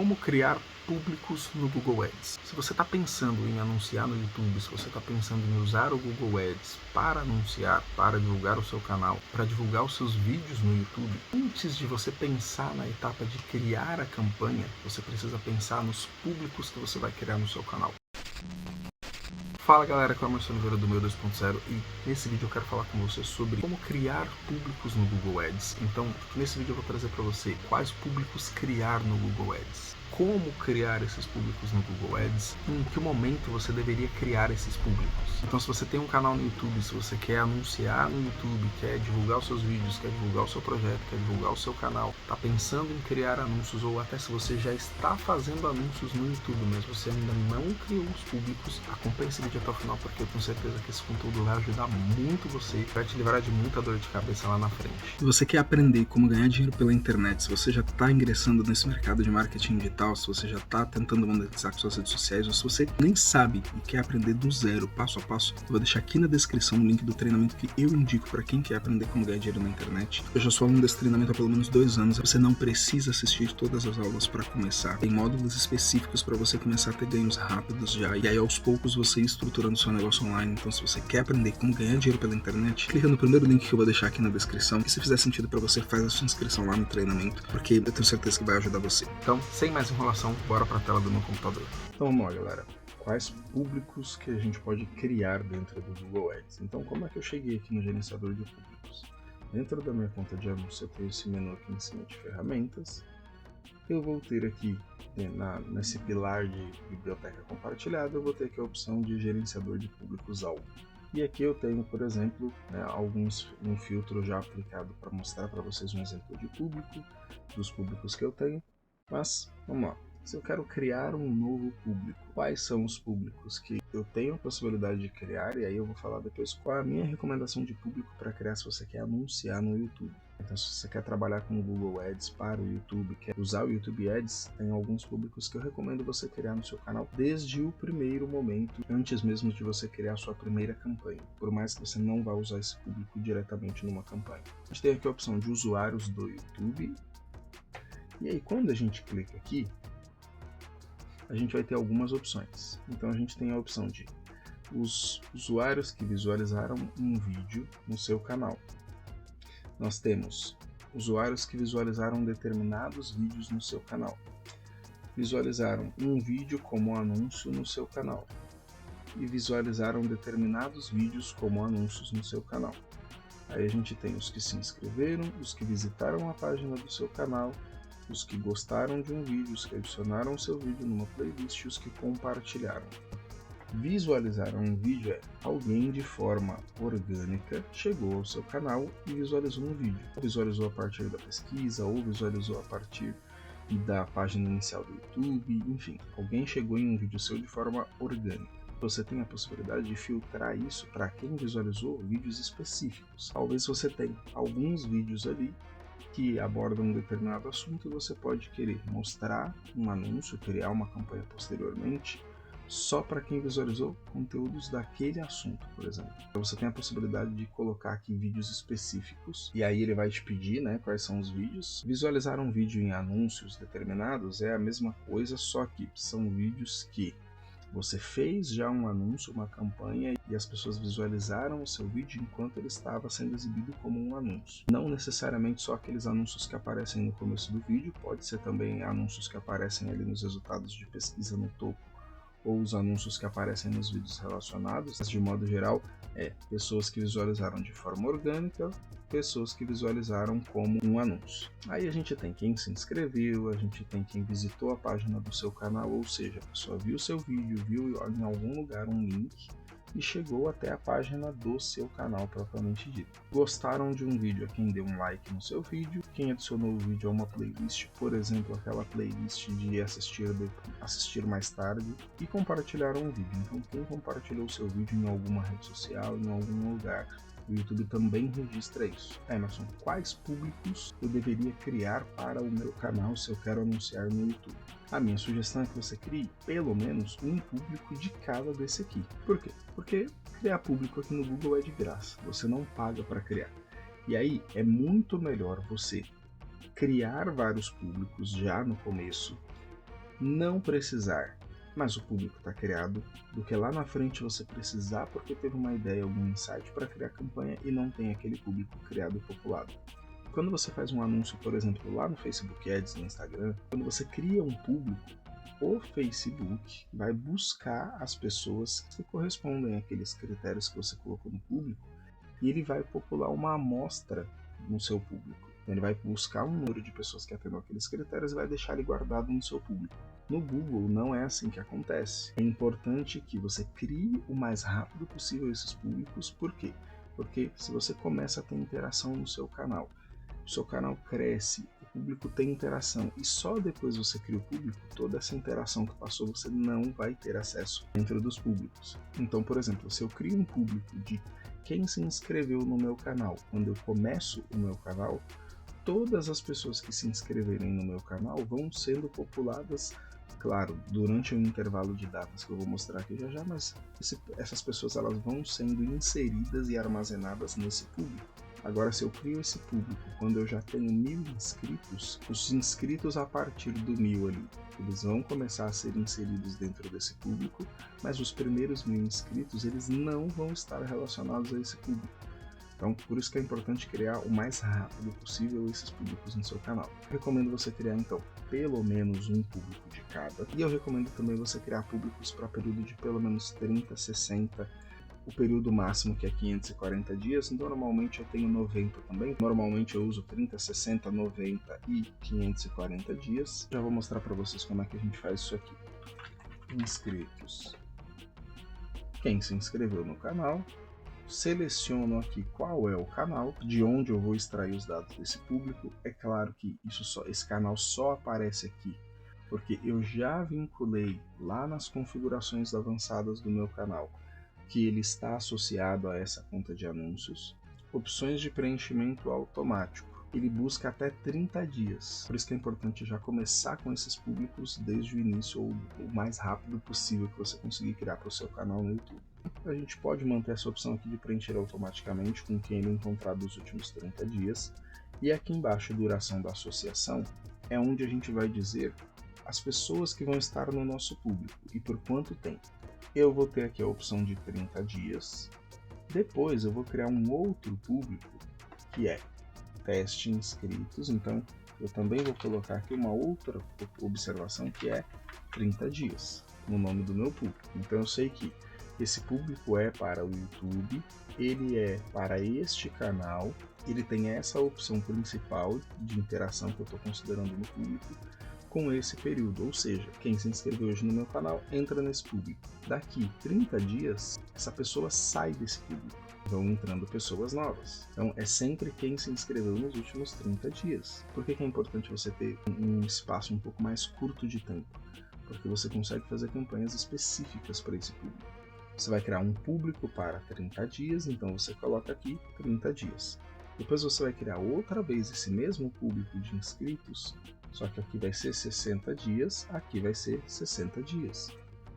Como criar públicos no Google Ads. Se você está pensando em anunciar no YouTube, se você está pensando em usar o Google Ads para anunciar, para divulgar o seu canal, para divulgar os seus vídeos no YouTube, antes de você pensar na etapa de criar a campanha, você precisa pensar nos públicos que você vai criar no seu canal. Fala galera, aqui é o Marcelo Oliveira do Meu 2.0 e nesse vídeo eu quero falar com você sobre como criar públicos no Google Ads. Então, nesse vídeo eu vou trazer para você quais públicos criar no Google Ads, como criar esses públicos no Google Ads, em que momento você deveria criar esses públicos. Então, se você tem um canal no YouTube, se você quer anunciar no YouTube, quer divulgar os seus vídeos, quer divulgar o seu projeto, quer divulgar o seu canal, está pensando em criar anúncios ou até se você já está fazendo anúncios no YouTube, mas você ainda não criou os públicos, acompanhe esse vídeo até o final porque eu tenho certeza que esse conteúdo vai ajudar muito você, vai te livrar de muita dor de cabeça lá na frente. Se você quer aprender como ganhar dinheiro pela internet, se você já está ingressando nesse mercado de marketing digital, se você já está tentando monetizar com suas redes sociais, ou se você nem sabe e quer aprender do zero, passo a passo, eu vou deixar aqui na descrição o link do treinamento que eu indico para quem quer aprender como ganhar dinheiro na internet. Eu já sou aluno desse treinamento há pelo menos 2 anos, você não precisa assistir todas as aulas para começar. Tem módulos específicos para você começar a ter ganhos rápidos já, e aí aos poucos você estruturando seu negócio online. Então se você quer aprender como ganhar dinheiro pela internet, clica no primeiro link que eu vou deixar aqui na descrição, e se fizer sentido para você, faz a sua inscrição lá no treinamento, porque eu tenho certeza que vai ajudar você. Então, sem mais enrolação, bora para a tela do meu computador. Então vamos lá galera, quais públicos que a gente pode criar dentro do Google Ads? Então como é que eu cheguei aqui no gerenciador de públicos? Dentro da minha conta de anúncio eu tenho esse menu aqui em cima de ferramentas. Eu vou ter aqui, nesse pilar de biblioteca compartilhada, eu vou ter aqui a opção de gerenciador de públicos alvo. E aqui eu tenho, por exemplo, um filtro já aplicado para mostrar para vocês um exemplo de público, dos públicos que eu tenho. Mas, vamos lá. Se eu quero criar um novo público, quais são os públicos que eu tenho a possibilidade de criar? E aí eu vou falar depois qual é a minha recomendação de público para criar se você quer anunciar no YouTube. Então, se você quer trabalhar com o Google Ads para o YouTube, quer usar o YouTube Ads, tem alguns públicos que eu recomendo você criar no seu canal desde o primeiro momento, antes mesmo de você criar a sua primeira campanha, por mais que você não vá usar esse público diretamente numa campanha. A gente tem aqui a opção de usuários do YouTube, e aí quando a gente clica aqui, a gente vai ter algumas opções. Então a gente tem a opção de os usuários que visualizaram um vídeo no seu canal. Nós temos usuários que visualizaram determinados vídeos no seu canal. Visualizaram um vídeo como anúncio no seu canal. E visualizaram determinados vídeos como anúncios no seu canal. Aí a gente tem os que se inscreveram, os que visitaram a página do seu canal, os que gostaram de um vídeo, os que adicionaram o seu vídeo numa playlist e os que compartilharam. Visualizaram um vídeo é alguém de forma orgânica chegou ao seu canal e visualizou um vídeo. Visualizou a partir da pesquisa ou visualizou a partir da página inicial do YouTube, enfim, alguém chegou em um vídeo seu de forma orgânica. Você tem a possibilidade de filtrar isso para quem visualizou vídeos específicos. Talvez você tenha alguns vídeos ali que abordam um determinado assunto e você pode querer mostrar um anúncio, criar uma campanha posteriormente, só para quem visualizou conteúdos daquele assunto, por exemplo. Então você tem a possibilidade de colocar aqui vídeos específicos, e aí ele vai te pedir quais são os vídeos. Visualizar um vídeo em anúncios determinados é a mesma coisa, só que são vídeos que você fez já um anúncio, uma campanha, e as pessoas visualizaram o seu vídeo enquanto ele estava sendo exibido como um anúncio. Não necessariamente só aqueles anúncios que aparecem no começo do vídeo, pode ser também anúncios que aparecem ali nos resultados de pesquisa no topo, ou os anúncios que aparecem nos vídeos relacionados, mas de modo geral pessoas que visualizaram de forma orgânica, pessoas que visualizaram como um anúncio. Aí a gente tem quem se inscreveu, a gente tem quem visitou a página do seu canal, ou seja, a pessoa viu seu vídeo, viu em algum lugar um link e chegou até a página do seu canal propriamente dito. Gostaram de um vídeo, quem deu um like no seu vídeo, quem adicionou o vídeo a uma playlist, por exemplo, aquela playlist de assistir mais tarde, e compartilharam o vídeo. Então quem compartilhou o seu vídeo em alguma rede social, em algum lugar, o YouTube também registra isso. Emerson, quais públicos eu deveria criar para o meu canal se eu quero anunciar no YouTube? A minha sugestão é que você crie pelo menos um público de cada desse aqui. Por quê? Porque criar público aqui no Google é de graça, você não paga para criar. E aí é muito melhor você criar vários públicos já no começo, não precisar, mas o público está criado, do que lá na frente você precisar porque teve uma ideia, algum insight para criar campanha e não tem aquele público criado e populado. Quando você faz um anúncio, por exemplo, lá no Facebook Ads, no Instagram, quando você cria um público, o Facebook vai buscar as pessoas que correspondem àqueles critérios que você colocou no público e ele vai popular uma amostra no seu público. Ele vai buscar um número de pessoas que atendam aqueles critérios e vai deixar ele guardado no seu público. No Google não é assim que acontece. É importante que você crie o mais rápido possível esses públicos. Por quê? Porque se você começa a ter interação no seu canal, o seu canal cresce, o público tem interação e só depois você cria o público, toda essa interação que passou você não vai ter acesso dentro dos públicos. Então, por exemplo, se eu crio um público de quem se inscreveu no meu canal, quando eu começo o meu canal, todas as pessoas que se inscreverem no meu canal vão sendo populadas, claro, durante um intervalo de datas que eu vou mostrar aqui já, mas essas pessoas elas vão sendo inseridas e armazenadas nesse público. Agora, se eu crio esse público quando eu já tenho 1000 inscritos, os inscritos a partir do 1000 ali, eles vão começar a ser inseridos dentro desse público, mas os primeiros 1000 inscritos, eles não vão estar relacionados a esse público. Então, por isso que é importante criar o mais rápido possível esses públicos no seu canal. Eu recomendo você criar, então, pelo menos um público de cada. E eu recomendo também você criar públicos para período de pelo menos 30, 60, o período máximo que é 540 dias, normalmente eu tenho 90 também. Normalmente eu uso 30, 60, 90 e 540 dias. Já vou mostrar para vocês como é que a gente faz isso aqui. Inscritos. Quem se inscreveu no canal. Seleciono aqui qual é o canal, de onde eu vou extrair os dados desse público. É claro que esse canal só aparece aqui porque eu já vinculei lá nas configurações avançadas do meu canal que ele está associado a essa conta de anúncios. Opções de preenchimento automático. Ele busca até 30 dias. Por isso que é importante já começar com esses públicos desde o início ou o mais rápido possível que você conseguir criar para o seu canal no YouTube. A gente pode manter essa opção aqui de preencher automaticamente com quem ele encontrar dos últimos 30 dias. E aqui embaixo, duração da associação, é onde a gente vai dizer as pessoas que vão estar no nosso público e por quanto tempo. Eu vou ter aqui a opção de 30 dias. Depois eu vou criar um outro público que é teste inscritos. Então eu também vou colocar aqui uma outra observação que é 30 dias no nome do meu público. Então eu sei que esse público é para o YouTube, ele é para este canal, ele tem essa opção principal de interação que eu estou considerando no público com esse período, ou seja, quem se inscreveu hoje no meu canal entra nesse público. Daqui 30 dias, essa pessoa sai desse público, vão entrando pessoas novas. Então é sempre quem se inscreveu nos últimos 30 dias. Por que é importante você ter um espaço um pouco mais curto de tempo? Porque você consegue fazer campanhas específicas para esse público. Você vai criar um público para 30 dias, então você coloca aqui 30 dias. Depois você vai criar outra vez esse mesmo público de inscritos, só que aqui vai ser 60 dias, aqui vai ser 60 dias.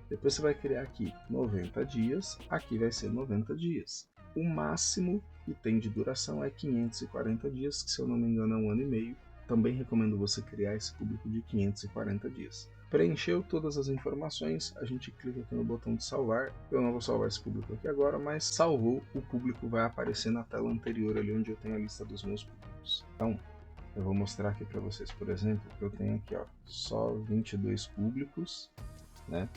Depois você vai criar aqui 90 dias, aqui vai ser 90 dias. O máximo que tem de duração é 540 dias, que se eu não me engano é 1 ano e meio. Também recomendo você criar esse público de 540 dias. Preencheu todas as informações, a gente clica aqui no botão de salvar. Eu não vou salvar esse público aqui agora, mas salvou, o público vai aparecer na tela anterior ali onde eu tenho a lista dos meus públicos. Então, eu vou mostrar aqui para vocês, por exemplo, que eu tenho aqui só 22 públicos, né?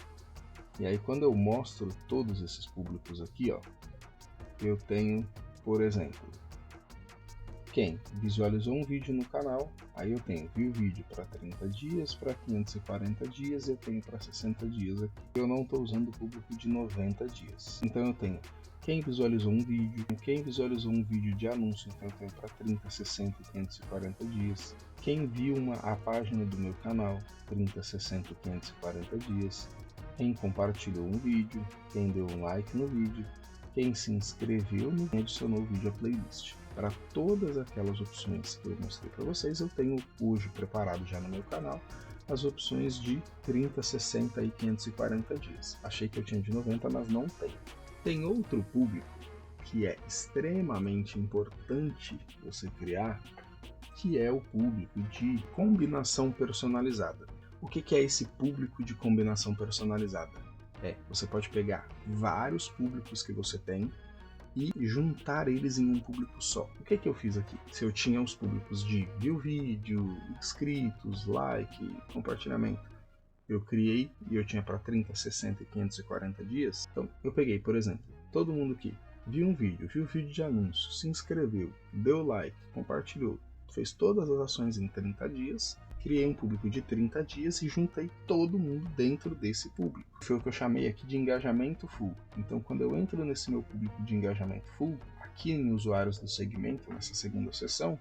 E aí quando eu mostro todos esses públicos aqui, eu tenho, por exemplo, quem visualizou um vídeo no canal, aí eu tenho viu vídeo para 30 dias, para 540 dias e eu tenho para 60 dias aqui. Eu não estou usando o público de 90 dias. Então eu tenho quem visualizou um vídeo, quem visualizou um vídeo de anúncio, então eu tenho para 30, 60 e 540 dias. Quem viu a página do meu canal, 30, 60 e 540 dias. Quem compartilhou um vídeo, quem deu um like no vídeo, quem se inscreveu e adicionou o vídeo à playlist. Para todas aquelas opções que eu mostrei para vocês, eu tenho hoje preparado já no meu canal as opções de 30, 60 e 540 dias. Achei que eu tinha de 90, mas não tem. Tem outro público que é extremamente importante você criar, que é o público de combinação personalizada. O que é esse público de combinação personalizada? Você pode pegar vários públicos que você tem e juntar eles em um público só. O que eu fiz aqui? Se eu tinha os públicos de viu vídeo, inscritos, like, compartilhamento, eu criei e eu tinha para 30, 60 e 540 dias. Então eu peguei, por exemplo, todo mundo que viu um vídeo de anúncio, se inscreveu, deu like, compartilhou, fez todas as ações em 30 dias, criei um público de 30 dias e juntei todo mundo dentro desse público. Foi o que eu chamei aqui de engajamento full. Então, quando eu entro nesse meu público de engajamento full, aqui em usuários do segmento, nessa segunda seção,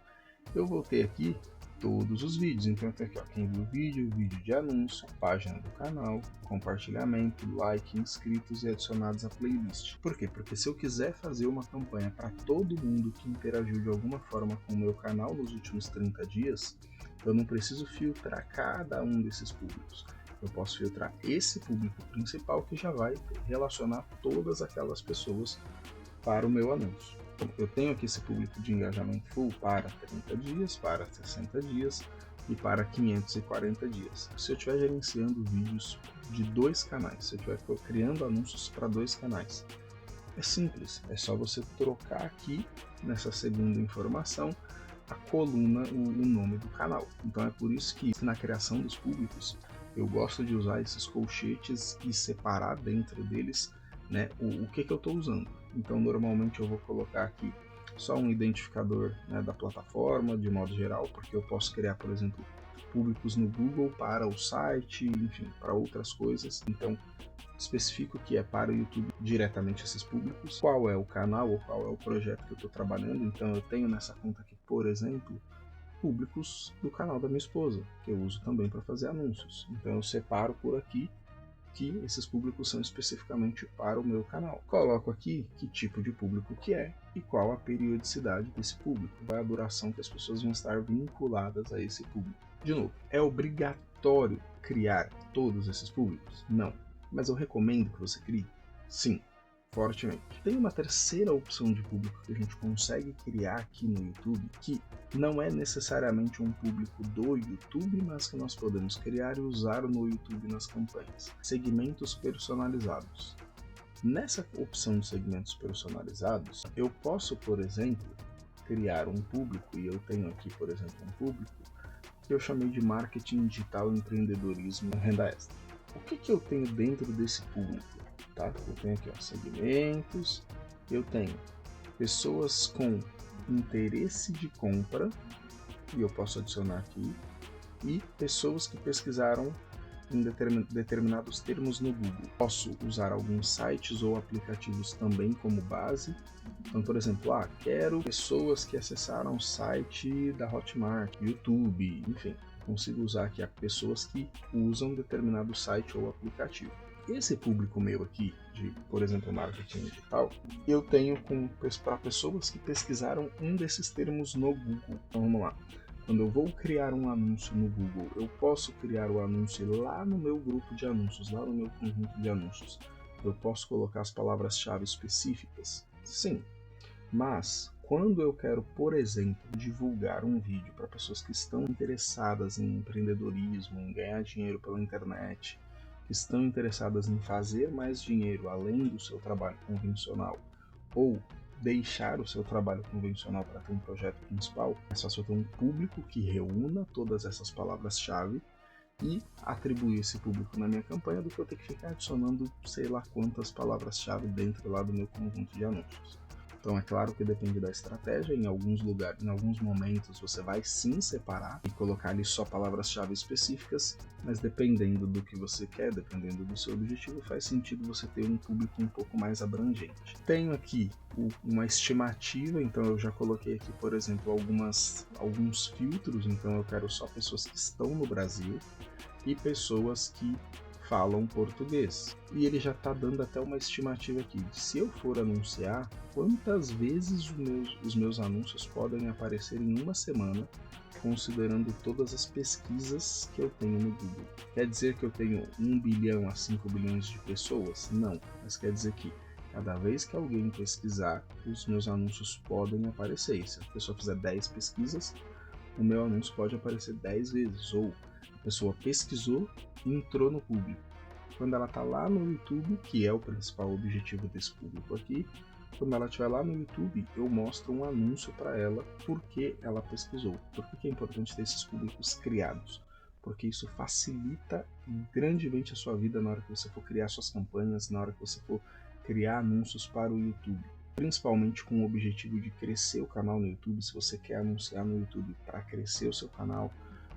eu vou ter aqui todos os vídeos. Então eu tenho aqui, quem viu o vídeo de anúncio, página do canal, compartilhamento, like, inscritos e adicionados à playlist. Por quê? Porque se eu quiser fazer uma campanha para todo mundo que interagiu de alguma forma com o meu canal nos últimos 30 dias, eu não preciso filtrar cada um desses públicos. Eu posso filtrar esse público principal que já vai relacionar todas aquelas pessoas para o meu anúncio. Eu tenho aqui esse público de engajamento full para 30 dias, para 60 dias e para 540 dias. Se eu estiver gerenciando vídeos de 2 canais, se eu estiver criando anúncios para 2 canais, é simples, é só você trocar aqui nessa segunda informação a coluna, o nome do canal. Então é por isso que na criação dos públicos eu gosto de usar esses colchetes e separar dentro deles, né, o que eu estou usando. Então normalmente eu vou colocar aqui só um identificador, né, da plataforma de modo geral, porque eu posso criar, por exemplo, públicos no Google para o site, enfim, para outras coisas. Então especifico que é para o YouTube diretamente esses públicos, qual é o canal ou qual é o projeto que eu estou trabalhando. Então eu tenho nessa conta aqui, por exemplo, públicos do canal da minha esposa, que eu uso também para fazer anúncios. Então eu separo por aqui que esses públicos são especificamente para o meu canal. Coloco aqui que tipo de público que é e qual a periodicidade desse público, qual é a duração que as pessoas vão estar vinculadas a esse público. De novo, é obrigatório criar todos esses públicos? Não. Mas eu recomendo que você crie? Sim, fortemente. Tem uma terceira opção de público que a gente consegue criar aqui no YouTube, que não é necessariamente um público do YouTube, mas que nós podemos criar e usar no YouTube nas campanhas. Segmentos personalizados. Nessa opção de segmentos personalizados, eu posso, por exemplo, criar um público, e eu tenho aqui, por exemplo, um público que eu chamei de marketing digital, empreendedorismo, renda extra. O que eu tenho dentro desse público? Tá? Eu tenho aqui, segmentos, eu tenho pessoas com interesse de compra, e eu posso adicionar aqui, e pessoas que pesquisaram em determinados termos no Google. Posso usar alguns sites ou aplicativos também como base. Então, por exemplo, quero pessoas que acessaram o site da Hotmart, YouTube, enfim. Consigo usar aqui pessoas que usam determinado site ou aplicativo. Esse público meu aqui, de, por exemplo, marketing digital, eu tenho para pessoas que pesquisaram um desses termos no Google. Então vamos lá. Quando eu vou criar um anúncio no Google, eu posso criar o anúncio lá no meu grupo de anúncios, lá no meu conjunto de anúncios. Eu posso colocar as palavras-chave específicas? Sim. Mas quando eu quero, por exemplo, divulgar um vídeo para pessoas que estão interessadas em empreendedorismo, em ganhar dinheiro pela internet, que estão interessadas em fazer mais dinheiro além do seu trabalho convencional, ou deixar o seu trabalho convencional para ter um projeto principal, é só eu ter um público que reúna todas essas palavras-chave e atribuir esse público na minha campanha, do que eu ter que ficar adicionando sei lá quantas palavras-chave dentro lá do meu conjunto de anúncios. Então é claro que depende da estratégia, em alguns lugares, em alguns momentos você vai sim separar e colocar ali só palavras-chave específicas, mas dependendo do que você quer, dependendo do seu objetivo, faz sentido você ter um público um pouco mais abrangente. Tenho aqui uma estimativa, então eu já coloquei aqui, por exemplo, alguns filtros, então eu quero só pessoas que estão no Brasil e pessoas que falam português. E ele já está dando até uma estimativa aqui de, se eu for anunciar, quantas vezes os meus anúncios podem aparecer em uma semana, considerando todas as pesquisas que eu tenho no Google. Quer dizer que eu tenho 1 bilhão a 5 bilhões de pessoas? Não, mas quer dizer que cada vez que alguém pesquisar, os meus anúncios podem aparecer. E se a pessoa fizer 10 pesquisas, o meu anúncio pode aparecer 10 vezes, ou A pessoa pesquisou e entrou no público. Quando ela está lá no YouTube, que é o principal objetivo desse público aqui, quando ela estiver lá no YouTube, eu mostro um anúncio para ela porque ela pesquisou. Por que é importante ter esses públicos criados? Porque isso facilita grandemente a sua vida na hora que você for criar suas campanhas, na hora que você for criar anúncios para o YouTube. Principalmente com o objetivo de crescer o canal no YouTube. Se você quer anunciar no YouTube para crescer o seu canal,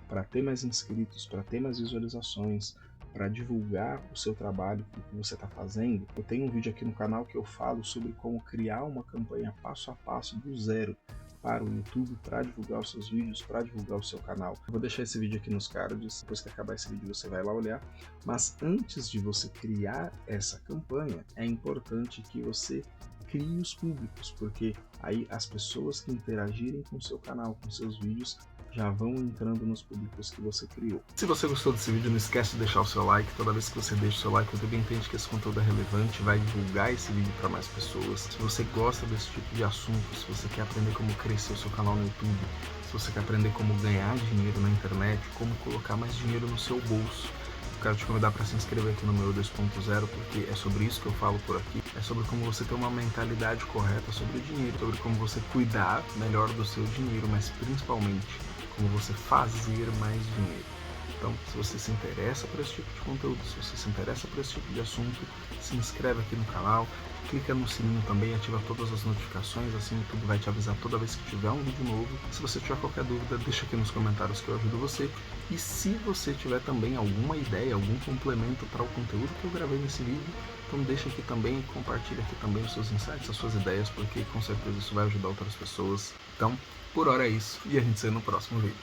para ter mais inscritos, para ter mais visualizações, para divulgar o seu trabalho, o que você está fazendo, eu tenho um vídeo aqui no canal que eu falo sobre como criar uma campanha passo a passo do zero para o YouTube, para divulgar os seus vídeos, para divulgar o seu canal. Eu vou deixar esse vídeo aqui nos cards, depois que acabar esse vídeo você vai lá olhar. Mas antes de você criar essa campanha, é importante que você crie os públicos, porque aí as pessoas que interagirem com o seu canal, com seus vídeos, já vão entrando nos públicos que você criou. Se você gostou desse vídeo, não esquece de deixar o seu like. Toda vez que você deixa o seu like, o YouTube entende que esse conteúdo é relevante, vai divulgar esse vídeo para mais pessoas. Se você gosta desse tipo de assunto, se você quer aprender como crescer o seu canal no YouTube, se você quer aprender como ganhar dinheiro na internet, como colocar mais dinheiro no seu bolso, eu quero te convidar para se inscrever aqui no meu 2.0, porque é sobre isso que eu falo por aqui. É sobre como você ter uma mentalidade correta sobre o dinheiro, sobre como você cuidar melhor do seu dinheiro, mas principalmente como você fazer mais dinheiro. Então, se você se interessa por esse tipo de conteúdo, se você se interessa por esse tipo de assunto, se inscreve aqui no canal, clica no sininho também, ativa todas as notificações, assim o YouTube vai te avisar toda vez que tiver um vídeo novo. Se você tiver qualquer dúvida, deixa aqui nos comentários que eu ajudo você. E se você tiver também alguma ideia, algum complemento para o conteúdo que eu gravei nesse vídeo, então deixa aqui também e compartilha aqui também os seus insights, as suas ideias, porque com certeza isso vai ajudar outras pessoas. Então, por hora é isso, e a gente se vê no próximo vídeo.